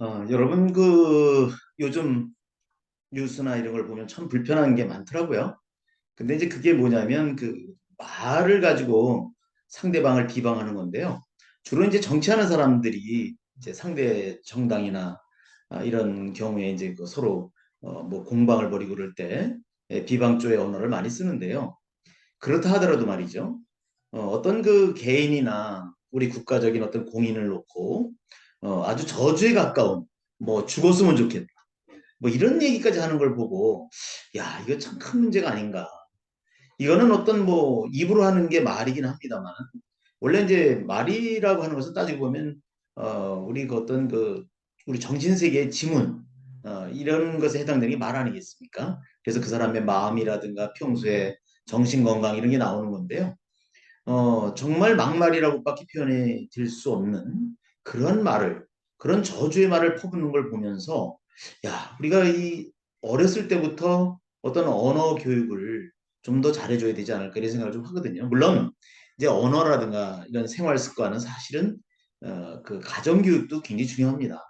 여러분 요즘 뉴스나 이런 걸 보면 참 불편한 게 많더라고요. 근데 이제 그게 뭐냐면 말을 가지고 상대방을 비방하는 건데요. 주로 이제 정치하는 사람들이 이제 상대 정당이나 이런 경우에 이제 서로 뭐 공방을 벌이고 그럴 때 비방조의 언어를 많이 쓰는데요. 그렇다 하더라도 말이죠. 어떤 개인이나 우리 국가적인 어떤 공인을 놓고 아주 저주에 가까운 뭐 죽었으면 좋겠다. 뭐 이런 얘기까지 하는 걸 보고 야, 이거 참 큰 문제가 아닌가. 이거는 어떤 뭐 입으로 하는 게 말이긴 합니다만 원래 이제 말이라고 하는 것을 따지고 보면 우리 우리 정신세계의 지문 이런 것에 해당되는 게 말 아니겠습니까? 그래서 그 사람의 마음이라든가 평소에 정신 건강 이런 게 나오는 건데요. 정말 막말이라고밖에 표현이 될 수 없는 그런 말을, 그런 저주의 말을 퍼붓는 걸 보면서, 야, 우리가 이 어렸을 때부터 어떤 언어 교육을 좀 더 잘해줘야 되지 않을까 이런 생각을 좀 하거든요. 물론, 이제 언어라든가 이런 생활 습관은 사실은, 그 가정교육도 굉장히 중요합니다.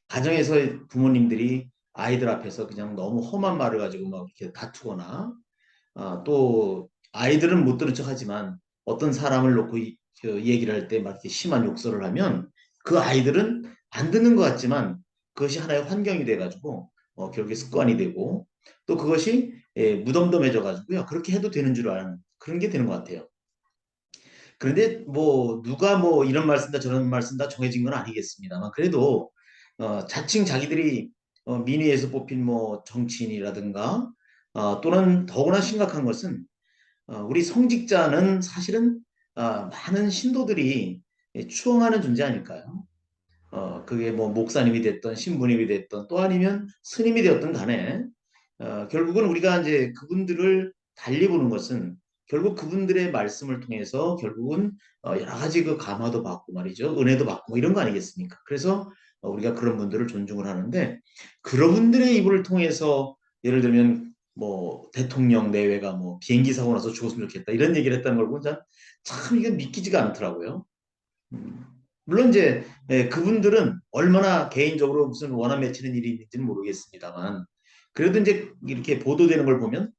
가정에서 부모님들이 아이들 앞에서 그냥 너무 험한 말을 가지고 막 이렇게 다투거나 또 아이들은 못 들은 척 하지만 어떤 사람을 놓고 얘기를 할 때 막 이렇게 심한 욕설을 하면 그 아이들은 안 듣는 것 같지만 그것이 하나의 환경이 돼가지고 결국에 습관이 되고 또 그것이 무덤덤해져 가지고요. 그렇게 해도 되는 줄 아는 그런 게 되는 것 같아요. 그런데 뭐 누가 뭐 이런 말 쓴다 저런 말 쓴다 정해진 건 아니겠습니다만 그래도 자칭 자기들이 민의에서 뽑힌 뭐 정치인이라든가 또는 더구나 심각한 것은 우리 성직자는 사실은 많은 신도들이 추앙하는 존재 아닐까요? 그게 뭐 목사님이 됐던 신부님이 됐던 또 아니면 스님이 되었던 간에 결국은 우리가 이제 그분들을 달리 보는 것은 결국 그분들의 말씀을 통해서 결국은 여러 가지 그 감화도 받고 말이죠. 은혜도 받고 뭐 이런 거 아니겠습니까? 그래서 우리가 그런 분들을 존중을 하는데 그런 분들의 입을 통해서 예를 들면 뭐 대통령 내외가 뭐 비행기 사고 나서 죽었으면 좋겠다 이런 얘기를 했다는 걸 보면 참 이게 믿기지가 않더라고요. 음. 물론 이제 그분들은 얼마나 개인적으로 무슨 원한 맺히는 일이 있는지는 모르겠습니다만 그래도 이제 이렇게 보도되는 걸 보면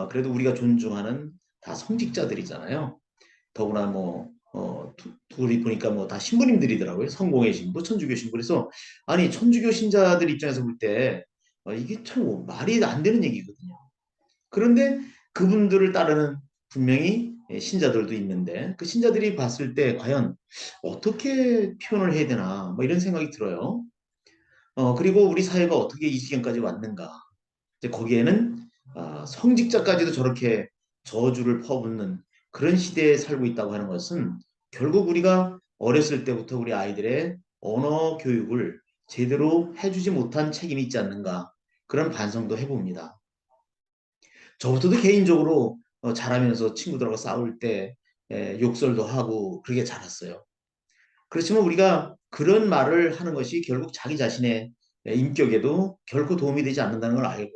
그래도 우리가 존중하는 다 성직자들이잖아요. 더구나 뭐 둘이 보니까 뭐 다 신부님들이더라고요. 성공회 신부, 천주교 신부. 그래서 아니 천주교 신자들 입장에서 볼 때 이게 참 말이 안 되는 얘기거든요. 그런데 그분들을 따르는 분명히 신자들도 있는데 그 신자들이 봤을 때 과연 어떻게 표현을 해야 되나 뭐 이런 생각이 들어요. 그리고 우리 사회가 어떻게 이 지경까지 왔는가. 이제 거기에는 성직자까지도 저렇게 저주를 퍼붓는 그런 시대에 살고 있다고 하는 것은 결국 우리가 어렸을 때부터 우리 아이들의 언어 교육을 제대로 해주지 못한 책임이 있지 않는가 그런 반성도 해봅니다. 저부터도 개인적으로 자라면서 친구들하고 싸울 때 욕설도 하고 그렇게 자랐어요. 그렇지만 우리가 그런 말을 하는 것이 결국 자기 자신의 인격에도 결코 도움이 되지 않는다는 걸 알고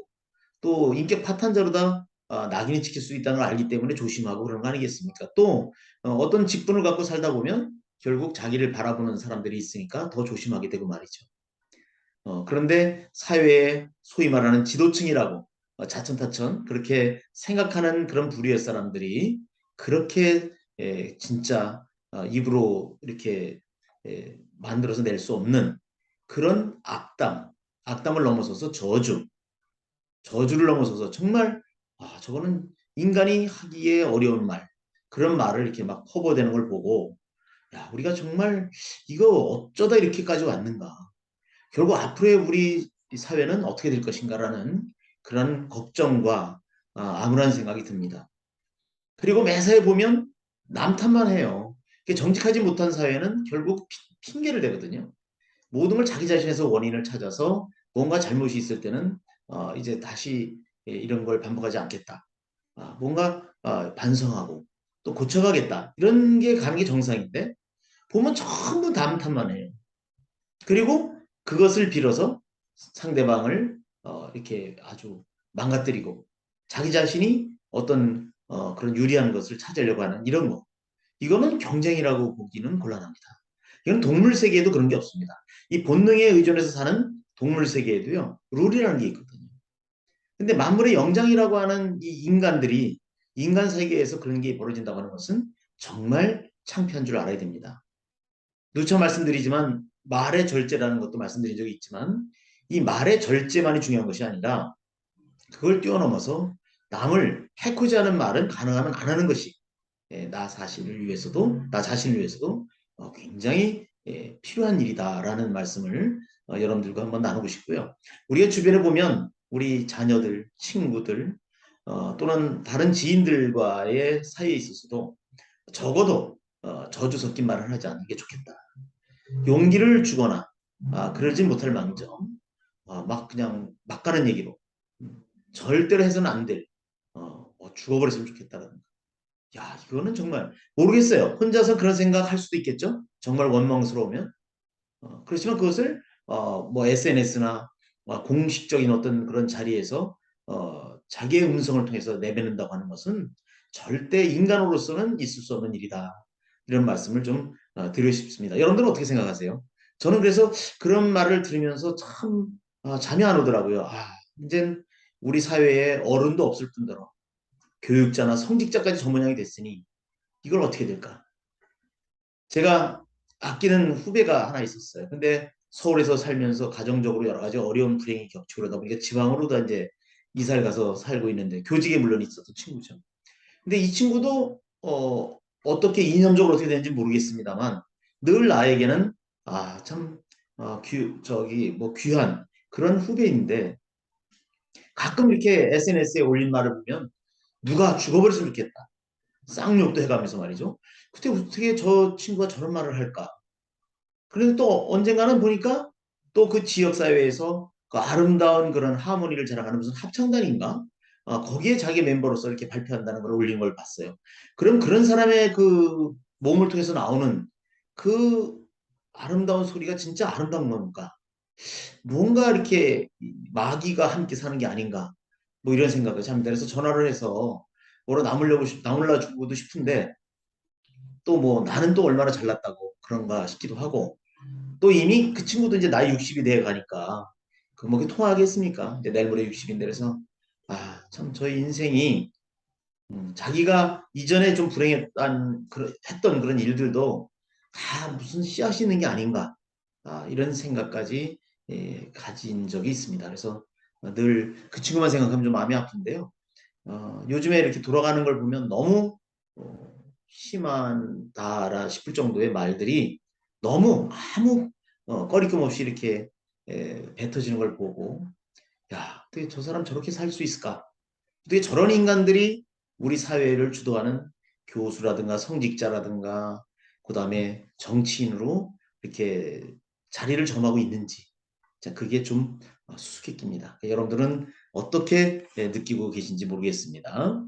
또 인격 파탄자로다 낙인이 찍힐 수 있다는 걸 알기 때문에 조심하고 그런 거 아니겠습니까? 또 어떤 직분을 갖고 살다 보면 결국 자기를 바라보는 사람들이 있으니까 더 조심하게 되고 말이죠. 그런데 사회에 소위 말하는 지도층이라고 자천타천 그렇게 생각하는 그런 부류의 사람들이 그렇게 진짜 입으로 이렇게 만들어서 낼 수 없는 그런 악담을 넘어서서 저주를 넘어서서 정말 저거는 인간이 하기에 어려운 말 그런 말을 이렇게 막 퍼부어대는 걸 보고 야 우리가 정말 이거 어쩌다 이렇게까지 왔는가 결국 앞으로의 우리 사회는 어떻게 될 것인가라는 그런 걱정과 암울한 생각이 듭니다. 그리고 매사에 보면 남 탓만 해요. 정직하지 못한 사회는 결국 핑계를 대거든요. 모든 걸 자기 자신에서 원인을 찾아서 뭔가 잘못이 있을 때는 이제 다시 이런 걸 반복하지 않겠다. 뭔가 반성하고 또 고쳐가겠다. 이런 게 가는 게 정상인데 보면 전부 남 탓만 해요. 그리고 그것을 빌어서 상대방을 이렇게 아주 망가뜨리고 자기 자신이 어떤 그런 유리한 것을 찾으려고 하는 이런 거. 이거는 경쟁이라고 보기는 곤란합니다. 이건 동물 세계에도 그런 게 없습니다. 이 본능에 의존해서 사는 동물 세계에도요, 룰이라는 게 있거든요. 근데 만물의 영장이라고 하는 이 인간들이 인간 세계에서 그런 게 벌어진다고 하는 것은 정말 창피한 줄 알아야 됩니다. 누차 말씀드리지만 말의 절제라는 것도 말씀드린 적이 있지만 이 말의 절제만이 중요한 것이 아니라 그걸 뛰어넘어서 남을 해코지 하는 말은 가능하면 안 하는 것이 나 자신을 위해서도 굉장히 필요한 일이다라는 말씀을 여러분들과 한번 나누고 싶고요. 우리가 주변에 보면 우리 자녀들, 친구들 또는 다른 지인들과의 사이에 있어서도 적어도 저주 섞인 말을 하지 않는 게 좋겠다. 용기를 주거나 그러지 못할 망정 막 그냥 막 가는 얘기로 절대로 해서는 안 될 죽어버렸으면 좋겠다라는 야, 이거는 정말 모르겠어요. 혼자서 그런 생각할 수도 있겠죠. 정말 원망스러우면. 그렇지만 그것을 뭐 SNS나 공식적인 어떤 그런 자리에서 자기의 음성을 통해서 내뱉는다고 하는 것은 절대 인간으로서는 있을 수 없는 일이다. 이런 말씀을 좀 드리고 싶습니다. 여러분들은 어떻게 생각하세요? 저는 그래서 그런 말을 들으면서 참 잠이 안 오더라고요. 이젠 우리 사회에 어른도 없을 뿐더러 교육자나 성직자까지 전문양이 됐으니 이걸 어떻게 될까? 제가 아끼는 후배가 하나 있었어요. 근데 서울에서 살면서 가정적으로 여러 가지 어려운 불행이 겹치고 그러다 보니까 지방으로도 이제 이사를 가서 살고 있는데 교직에 물론 있었던 친구죠. 근데 이 친구도 어떻게 이념적으로 어떻게 되는지 모르겠습니다만 늘 나에게는 참 저기 뭐 귀한 그런 후배인데 가끔 이렇게 SNS에 올린 말을 보면 누가 죽어버렸으면 좋겠다. 쌍욕도 해가면서 말이죠. 그때 어떻게 저 친구가 저런 말을 할까? 그런데 또 언젠가는 보니까 또 그 지역사회에서 그 아름다운 그런 하모니를 자랑하는 무슨 합창단인가? 거기에 자기 멤버로서 이렇게 발표한다는 걸 올린 걸 봤어요. 그럼 그런 사람의 그 몸을 통해서 나오는 그 아름다운 소리가 진짜 아름다운 건가? 뭔가 이렇게 마귀가 함께 사는 게 아닌가? 뭐 이런 생각을 합니다. 그래서 전화를 해서 뭐로 나물려주고도 싶은데 또 뭐 나는 또 얼마나 잘났다고 그런가 싶기도 하고 또 이미 그 친구도 이제 나이 60이 돼 가니까 그 뭐 통하겠습니까? 이제 내일 모레 60인데 그래서 참 저희 인생이 자기가 이전에 좀 불행했던 했던 그런 일들도 다 무슨 씨앗이 있는 게 아닌가 이런 생각까지 가진 적이 있습니다. 그래서 늘 그 친구만 생각하면 좀 마음이 아픈데요. 요즘에 이렇게 돌아가는 걸 보면 너무 심하다라 싶을 정도의 말들이 너무 아무 꺼리낌 없이 이렇게 뱉어지는 걸 보고 야, 어떻게 저 사람 저렇게 살 수 있을까? 어떻게 저런 인간들이 우리 사회를 주도하는 교수라든가 성직자라든가 그다음에 정치인으로 이렇게 자리를 점하고 있는지 자, 그게 좀 수수께끼입니다. 여러분들은 어떻게 느끼고 계신지 모르겠습니다.